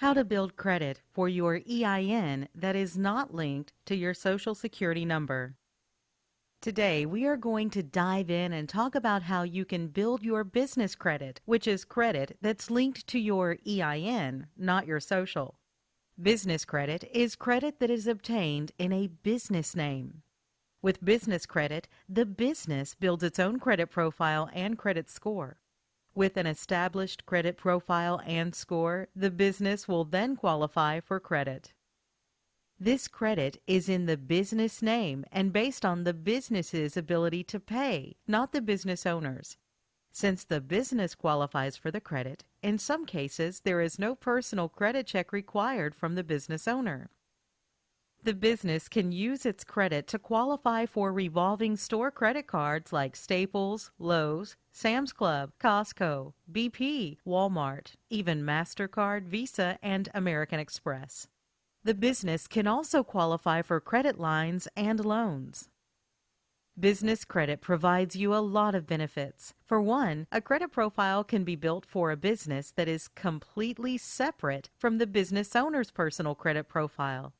How to build credit for your EIN that is not linked to your Social Security number. Today, we are going to dive in and talk about how you can build your business credit, which is credit that's linked to your EIN, not your social. Business credit is credit that is obtained in a business name. With business credit, the business builds its own credit profile and credit score. With an established credit profile and score, the business will then qualify for credit. This credit is in the business name and based on the business's ability to pay, not the business owner's. Since the business qualifies for the credit, in some cases there is no personal credit check required from the business owner. The business can use its credit to qualify for revolving store credit cards like Staples, Lowe's, Sam's Club, Costco, BP, Walmart, even MasterCard, Visa, and American Express. The business can also qualify for credit lines and loans. Business credit provides you a lot of benefits. For one, a credit profile can be built for a business that is completely separate from the business owner's personal credit profile.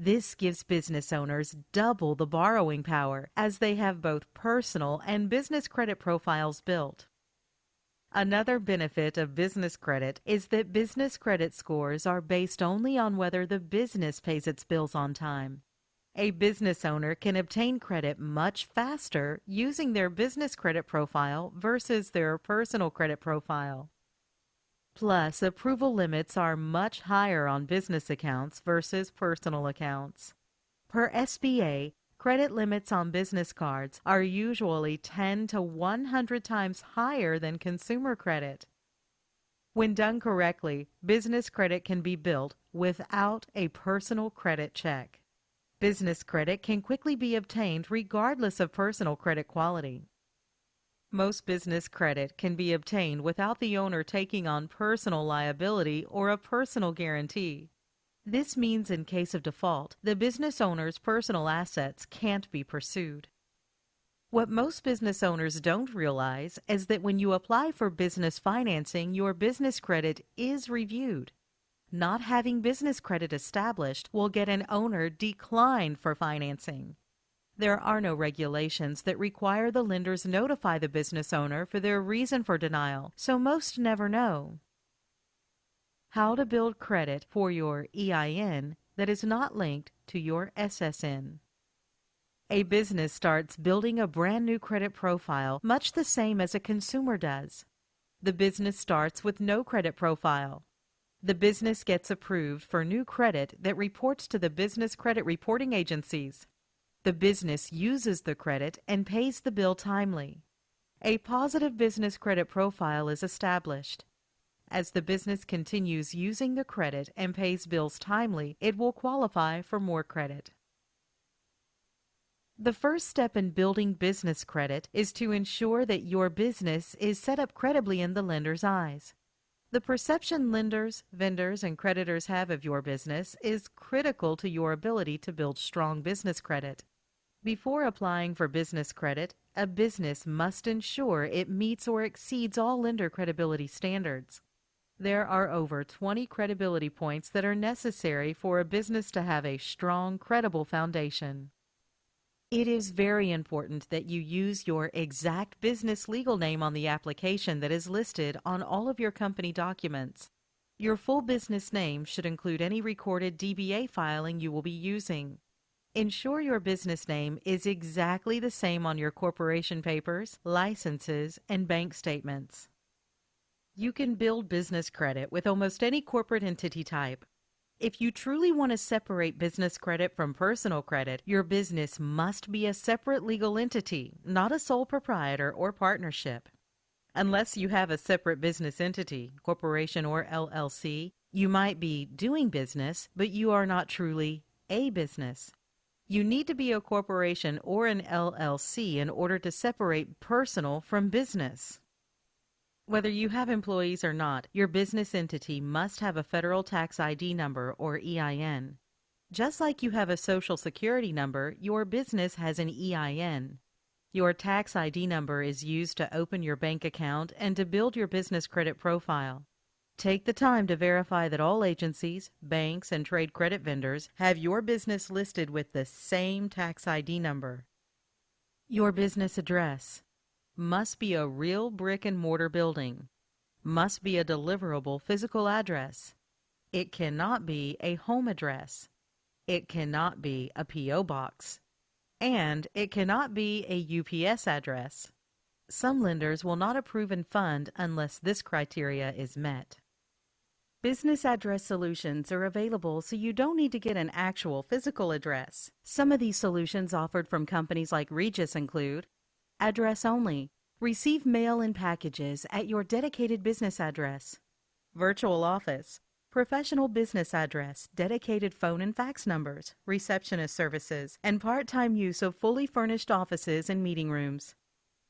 This gives business owners double the borrowing power as they have both personal and business credit profiles built. Another benefit of business credit is that business credit scores are based only on whether the business pays its bills on time. A business owner can obtain credit much faster using their business credit profile versus their personal credit profile. Plus, approval limits are much higher on business accounts versus personal accounts. Per SBA, credit limits on business cards are usually 10 to 100 times higher than consumer credit. When done correctly, business credit can be built without a personal credit check. Business credit can quickly be obtained regardless of personal credit quality. Most business credit can be obtained without the owner taking on personal liability or a personal guarantee. This means in case of default, the business owner's personal assets can't be pursued. What most business owners don't realize is that when you apply for business financing, your business credit is reviewed. Not having business credit established will get an owner declined for financing. There are no regulations that require the lenders notify the business owner for their reason for denial, so most never know. How to build credit for your EIN that is not linked to your SSN. A business starts building a brand new credit profile much the same as a consumer does. The business starts with no credit profile. The business gets approved for new credit that reports to the business credit reporting agencies. The business uses the credit and pays the bill timely. A positive business credit profile is established. As the business continues using the credit and pays bills timely, it will qualify for more credit. The first step in building business credit is to ensure that your business is set up credibly in the lender's eyes. The perception lenders, vendors, and creditors have of your business is critical to your ability to build strong business credit. Before applying for business credit, a business must ensure it meets or exceeds all lender credibility standards. There are over 20 credibility points that are necessary for a business to have a strong, credible foundation. It is very important that you use your exact business legal name on the application that is listed on all of your company documents. Your full business name should include any recorded DBA filing you will be using. Ensure your business name is exactly the same on your corporation papers, licenses, and bank statements. You can build business credit with almost any corporate entity type. If you truly want to separate business credit from personal credit, your business must be a separate legal entity, not a sole proprietor or partnership. Unless you have a separate business entity, corporation or LLC, you might be doing business, but you are not truly a business. You need to be a corporation or an LLC in order to separate personal from business. Whether you have employees or not, your business entity must have a federal tax ID number or EIN. Just like you have a Social Security number, your business has an EIN. Your tax ID number is used to open your bank account and to build your business credit profile. Take the time to verify that all agencies, banks, and trade credit vendors have your business listed with the same tax ID number. Your business address must be a real brick-and-mortar building, must be a deliverable physical address. It cannot be a home address. It cannot be a P.O. box. And it cannot be a UPS address. Some lenders will not approve and fund unless this criteria is met. Business address solutions are available so you don't need to get an actual physical address. Some of these solutions offered from companies like Regis include address only. Receive mail and packages at your dedicated business address. Virtual office. Professional business address, dedicated phone and fax numbers, receptionist services, and part-time use of fully furnished offices and meeting rooms.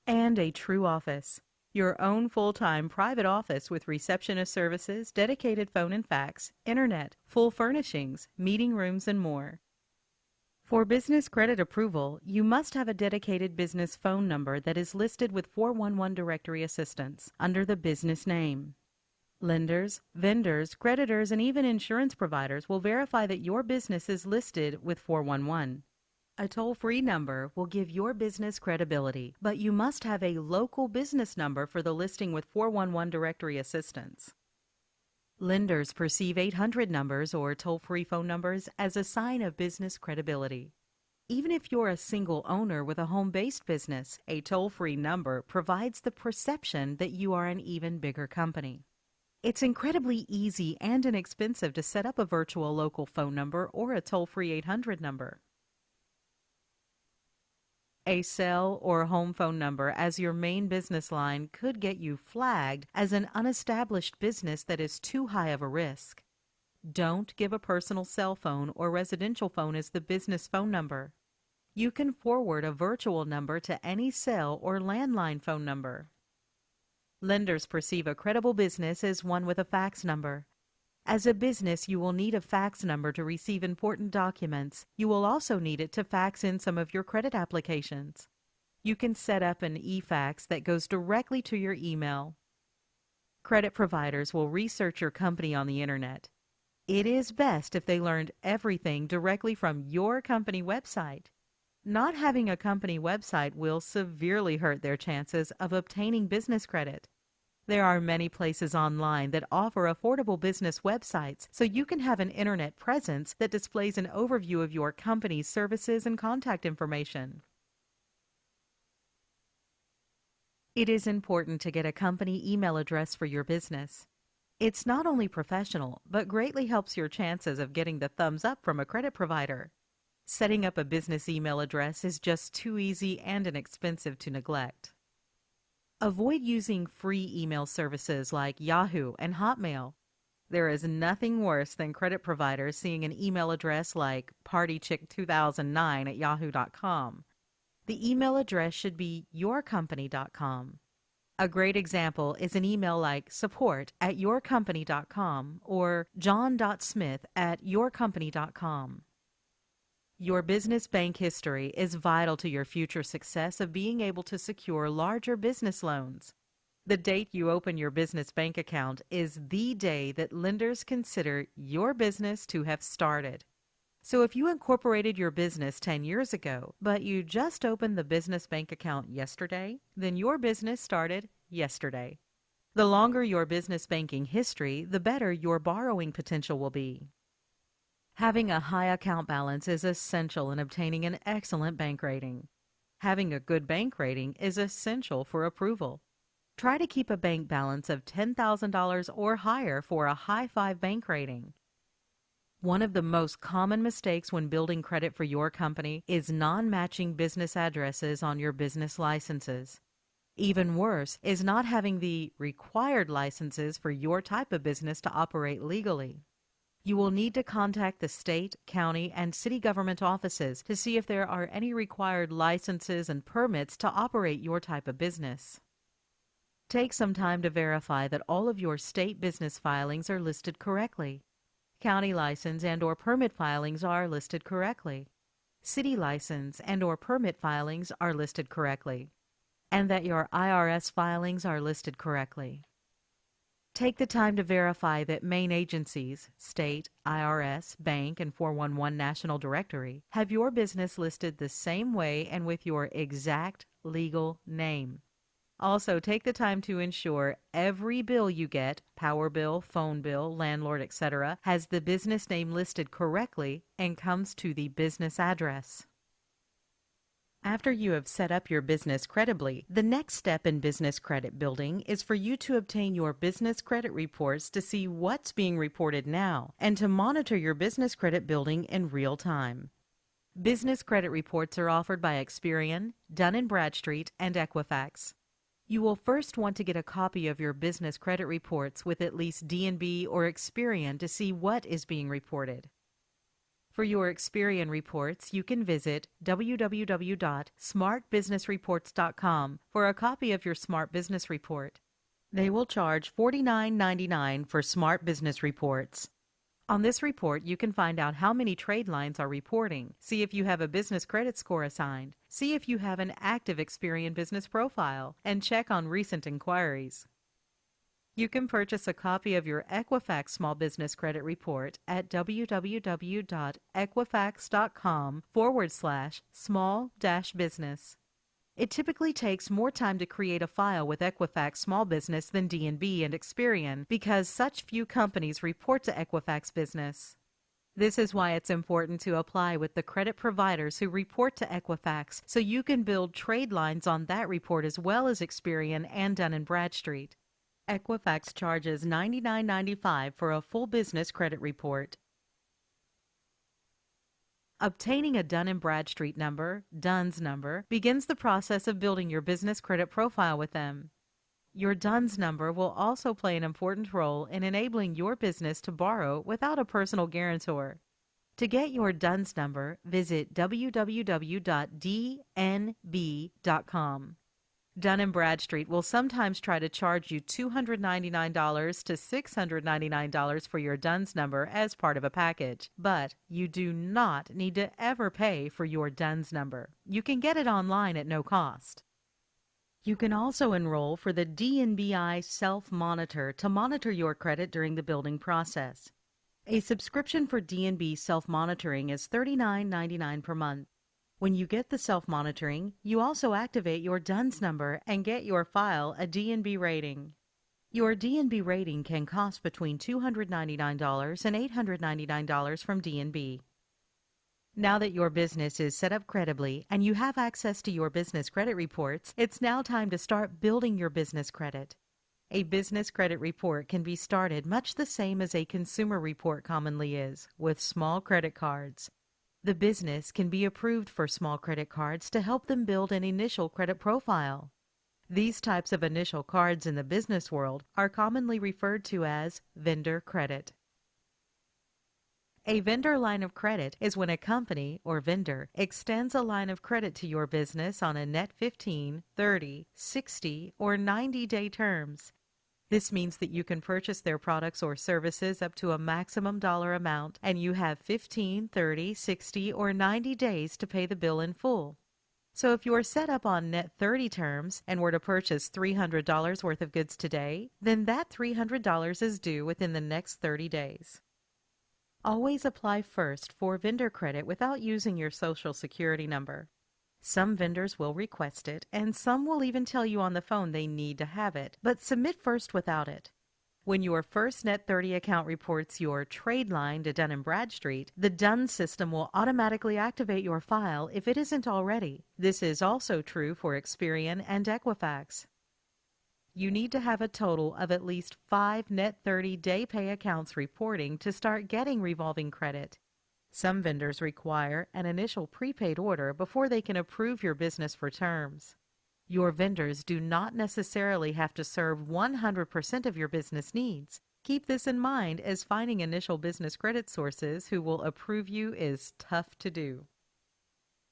And a true office. Your own full-time private office with receptionist services, dedicated phone and fax, internet, full furnishings, meeting rooms, and more. For business credit approval, you must have a dedicated business phone number that is listed with 411 directory assistance under the business name. Lenders, vendors, creditors, and even insurance providers will verify that your business is listed with 411. A toll-free number will give your business credibility, but you must have a local business number for the listing with 411 directory assistance. Lenders perceive 800 numbers or toll-free phone numbers as a sign of business credibility. Even if you're a single owner with a home-based business, a toll-free number provides the perception that you are an even bigger company. It's incredibly easy and inexpensive to set up a virtual local phone number or a toll-free 800 number. A cell or home phone number as your main business line could get you flagged as an unestablished business that is too high of a risk. Don't give a personal cell phone or residential phone as the business phone number. You can forward a virtual number to any cell or landline phone number. Lenders perceive a credible business as one with a fax number. As a business, you will need a fax number to receive important documents. You will also need it to fax in some of your credit applications. You can set up an e-fax that goes directly to your email. Credit providers will research your company on the internet. It is best if they learned everything directly from your company website. Not having a company website will severely hurt their chances of obtaining business credit. There are many places online that offer affordable business websites, so you can have an internet presence that displays an overview of your company's services and contact information. It is important to get a company email address for your business. It's not only professional, but greatly helps your chances of getting the thumbs up from a credit provider. Setting up a business email address is just too easy and inexpensive to neglect. Avoid using free email services like Yahoo and Hotmail. There is nothing worse than credit providers seeing an email address like partychick2009@yahoo.com. The email address should be yourcompany.com. A great example is an email like support@yourcompany.com or john.smith@yourcompany.com. Your business bank history is vital to your future success of being able to secure larger business loans. The date you open your business bank account is the day that lenders consider your business to have started. So if you incorporated your business 10 years ago, but you just opened the business bank account yesterday, then your business started yesterday. The longer your business banking history, the better your borrowing potential will be. Having a high account balance is essential in obtaining an excellent bank rating. Having a good bank rating is essential for approval. Try to keep a bank balance of $10,000 or higher for a high 5 bank rating. One of the most common mistakes when building credit for your company is non-matching business addresses on your business licenses. Even worse is not having the required licenses for your type of business to operate legally. You will need to contact the state, county, and city government offices to see if there are any required licenses and permits to operate your type of business. Take some time to verify that all of your state business filings are listed correctly. County license and/or permit filings are listed correctly. City license and/or permit filings are listed correctly. And that your IRS filings are listed correctly. Take the time to verify that main agencies, state, IRS, bank, and 411 National Directory, have your business listed the same way and with your exact legal name. Also, take the time to ensure every bill you get, power bill, phone bill, landlord, etc., has the business name listed correctly and comes to the business address. After you have set up your business creditably, the next step in business credit building is for you to obtain your business credit reports to see what's being reported now and to monitor your business credit building in real time. Business credit reports are offered by Experian, Dun & Bradstreet, and Equifax. You will first want to get a copy of your business credit reports with at least D&B or Experian to see what is being reported. For your Experian reports, you can visit www.smartbusinessreports.com for a copy of your Smart Business Report. They will charge $49.99 for Smart Business Reports. On this report, you can find out how many trade lines are reporting, see if you have a business credit score assigned, see if you have an active Experian business profile, and check on recent inquiries. You can purchase a copy of your Equifax Small Business Credit Report at www.equifax.com/small-business. It typically takes more time to create a file with Equifax Small Business than D&B and Experian because such few companies report to Equifax Business. This is why it's important to apply with the credit providers who report to Equifax so you can build trade lines on that report as well as Experian and Dun & Bradstreet. Equifax charges $99.95 for a full business credit report. Obtaining a Dun & Bradstreet number, DUNS number, begins the process of building your business credit profile with them. Your DUNS number will also play an important role in enabling your business to borrow without a personal guarantor. To get your DUNS number, visit www.dnb.com. Dun & Bradstreet will sometimes try to charge you $299 to $699 for your DUNS number as part of a package, but you do not need to ever pay for your DUNS number. You can get it online at no cost. You can also enroll for the DNBI Self-Monitor to monitor your credit during the building process. A subscription for DNB self-monitoring is $39.99 per month. When you get the self-monitoring, you also activate your DUNS number and get your file a DNB rating. Your DNB rating can cost between $299 and $899 from DNB. Now that your business is set up credibly and you have access to your business credit reports, it's now time to start building your business credit. A business credit report can be started much the same as a consumer report commonly is, with small credit cards. The business can be approved for small credit cards to help them build an initial credit profile. These types of initial cards in the business world are commonly referred to as vendor credit. A vendor line of credit is when a company or vendor extends a line of credit to your business on a net 15, 30, 60, or 90-day terms. This means that you can purchase their products or services up to a maximum dollar amount, and you have 15, 30, 60, or 90 days to pay the bill in full. So if you're set up on net 30 terms and were to purchase $300 worth of goods today, then that $300 is due within the next 30 days. Always apply first for vendor credit without using your Social Security number. Some vendors will request it, and some will even tell you on the phone they need to have it, but submit first without it. When your first Net 30 account reports your trade line to Dun & Bradstreet, the DUNS system will automatically activate your file if it isn't already. This is also true for Experian and Equifax. You need to have a total of at least 5 Net 30 day pay accounts reporting to start getting revolving credit. Some vendors require an initial prepaid order before they can approve your business for terms. Your vendors do not necessarily have to serve 100% of your business needs. Keep this in mind, as finding initial business credit sources who will approve you is tough to do.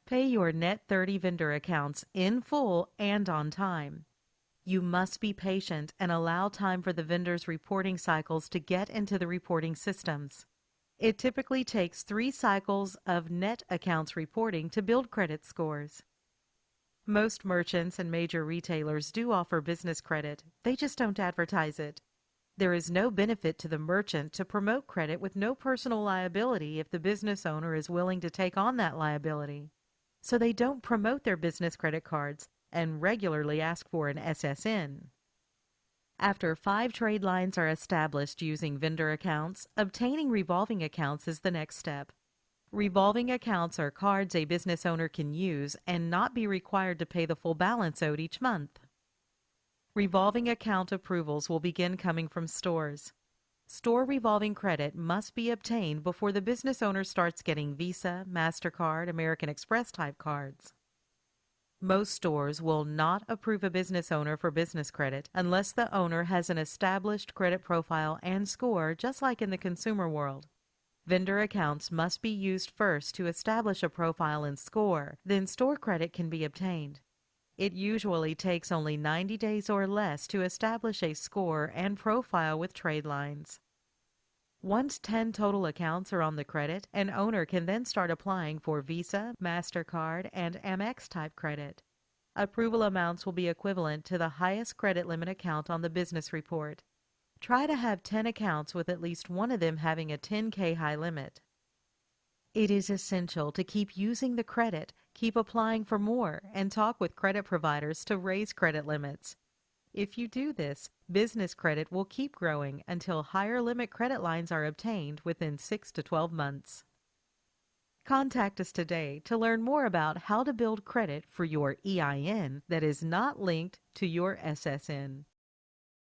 Pay your Net 30 vendor accounts in full and on time. You must be patient and allow time for the vendors' reporting cycles to get into the reporting systems. It typically takes 3 cycles of net accounts reporting to build credit scores. Most merchants and major retailers do offer business credit. They just don't advertise it. There is no benefit to the merchant to promote credit with no personal liability if the business owner is willing to take on that liability. So they don't promote their business credit cards and regularly ask for an SSN. After 5 trade lines are established using vendor accounts, obtaining revolving accounts is the next step. Revolving accounts are cards a business owner can use and not be required to pay the full balance owed each month. Revolving account approvals will begin coming from stores. Store revolving credit must be obtained before the business owner starts getting Visa, MasterCard, American Express type cards. Most stores will not approve a business owner for business credit unless the owner has an established credit profile and score, just like in the consumer world. Vendor accounts must be used first to establish a profile and score, then store credit can be obtained. It usually takes only 90 days or less to establish a score and profile with trade lines. Once 10 total accounts are on the credit, an owner can then start applying for Visa, MasterCard, and Amex type credit. Approval amounts will be equivalent to the highest credit limit account on the business report. Try to have 10 accounts with at least one of them having a 10K high limit. It is essential to keep using the credit, keep applying for more, and talk with credit providers to raise credit limits. If you do this, business credit will keep growing until higher limit credit lines are obtained within 6 to 12 months. Contact us today to learn more about how to build credit for your EIN that is not linked to your SSN.